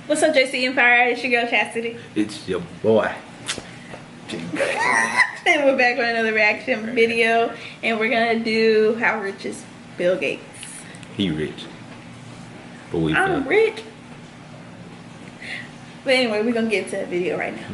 What's up, JC Empire? It's your girl Chastity. It's your boy. And we're back with another reaction video, and we're gonna do how rich is Bill Gates. He rich. But I'm rich. But anyway, we're gonna get into that video right now.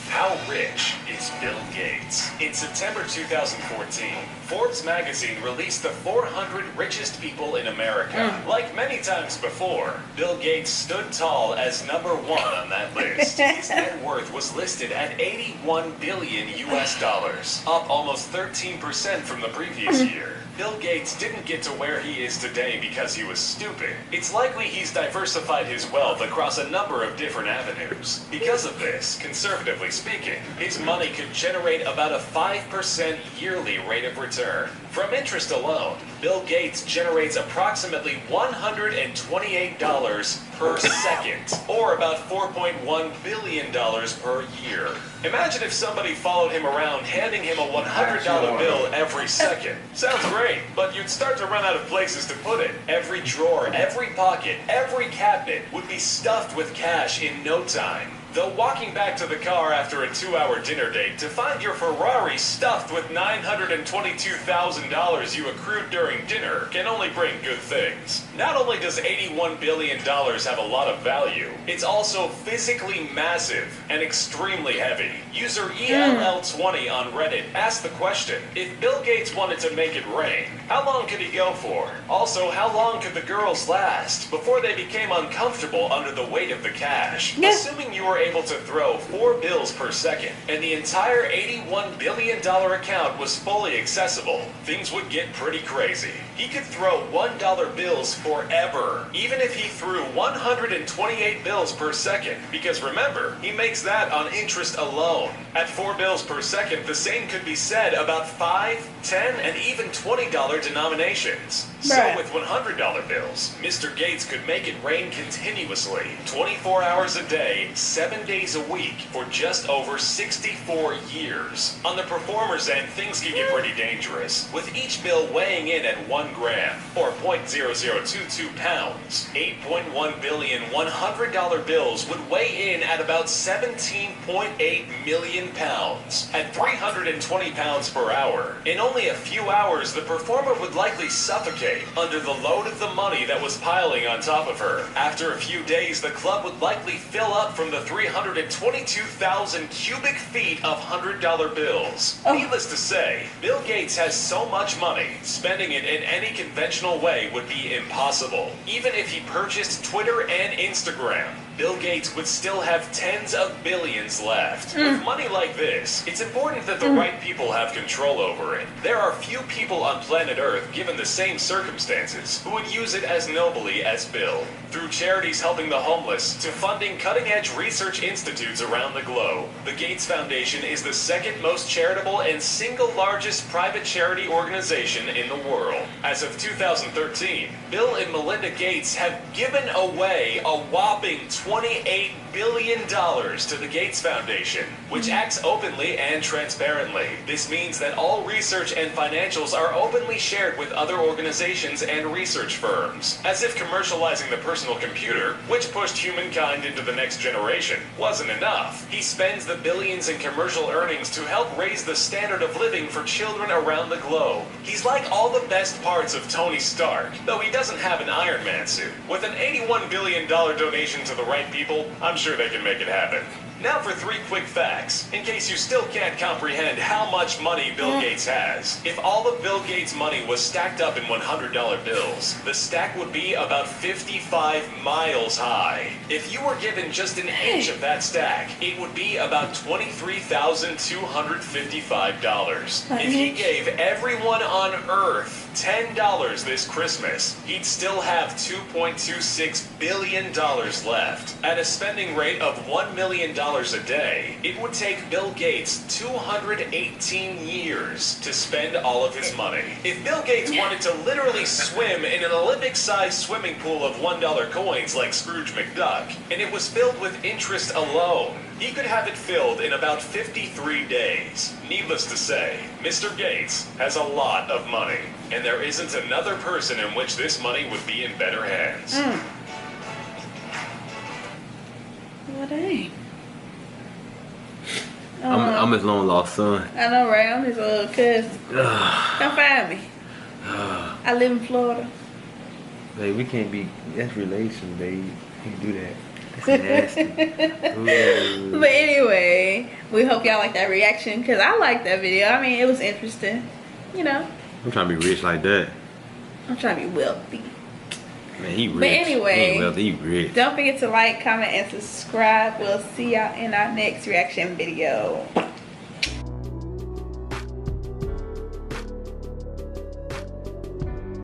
How rich is Bill Gates? In September 2014, Forbes magazine released the 400 richest people in America. Like many times before, Bill Gates stood tall as number one on that list. His net worth was listed at 81 billion US dollars, up almost 13% from the previous year. Bill Gates didn't get to where he is today because he was stupid. It's likely he's diversified his wealth across a number of different avenues. Because of this, conservatively speaking, his money could generate about a 5% yearly rate of return. From interest alone, Bill Gates generates approximately $128 per second, or about $4.1 billion per year. Imagine if somebody followed him around handing him a $100 bill every second. Sounds great, but you'd start to run out of places to put it. Every drawer, every pocket, every cabinet would be stuffed with cash in no time. Though walking back to the car after a 2-hour dinner date to find your Ferrari stuffed with $922,000 you accrued during dinner can only bring good things. Not only does $81 billion have a lot of value, it's also physically massive and extremely heavy. User ELL20 on Reddit asked the question, if Bill Gates wanted to make it rain, how long could he go for? Also, how long could the girls last before they became uncomfortable under the weight of the cash? Assuming you were able to throw 4 bills per second and the entire $81 billion account was fully accessible, things would get pretty crazy. He could throw $1 bills forever, even if he threw 128 bills per second, because remember, he makes that on interest alone. At 4 bills per second, the same could be said about $5, $10, and even $20 denominations. So with $100 bills, Mr. Gates could make it rain continuously, 24 hours a day, 7 days a week, for just over 64 years. On the performer's end, things can get pretty dangerous, with each bill weighing in at 1 gram, or 0.0022 pounds. 8.1 billion $100 bills would weigh in at about 17.8 million pounds, at 320 pounds per hour. In only a few hours, the performer would likely suffocate under the load of the money that was piling on top of her. After a few days, the club would likely fill up from the 322,000 cubic feet of $100 bills. Needless to say, Bill Gates has so much money, spending it in any conventional way would be impossible. Even if he purchased Twitter and Instagram, Bill Gates would still have tens of billions left. With money like this, it's important that the right people have control over it. There are few people on planet Earth, given the same circumstances, who would use it as nobly as Bill. Through charities helping the homeless to funding cutting-edge research institutes around the globe, the Gates Foundation is the second most charitable and single largest private charity organization in the world. As of 2013, Bill and Melinda Gates have given away a whopping $28 billion to the Gates Foundation, which acts openly and transparently. This means that all research and financials are openly shared with other organizations and research firms. As if commercializing the personal computer, which pushed humankind into the next generation, wasn't enough. He spends the billions in commercial earnings to help raise the standard of living for children around the globe. He's like all the best parts of Tony Stark, though he doesn't have an Iron Man suit. With an $81 billion donation to the right people, I'm sure they can make it happen. Now for 3 quick facts, in case you still can't comprehend how much money Bill Gates has. If all of Bill Gates' money was stacked up in $100 bills, the stack would be about 55 miles high. If you were given just an inch of that stack, it would be about $23,255. If he gave everyone on Earth $10 this Christmas, he'd still have $2.26 billion left. At a spending rate of $1 million a day, it would take Bill Gates 218 years to spend all of his money. If Bill Gates wanted to literally swim in an Olympic-sized swimming pool of $1 coins like Scrooge McDuck, and it was filled with interest alone, he could have it filled in about 53 days. Needless to say, Mr. Gates has a lot of money, and there isn't another person in which this money would be in better hands. Well, dang. I'm his long lost son. I know, right? I'm his little cousin. Come find me. I live in Florida. Babe, we can't be. That's relation, babe. Can't do that. That's nasty. But anyway, we hope y'all like that reaction because I liked that video. I mean, it was interesting. You know, I'm trying to be rich like that. I'm trying to be wealthy. Man, he rich. But anyway, he ain't wealthy, he rich. Don't forget to like, comment, and subscribe. We'll see y'all in our next reaction video.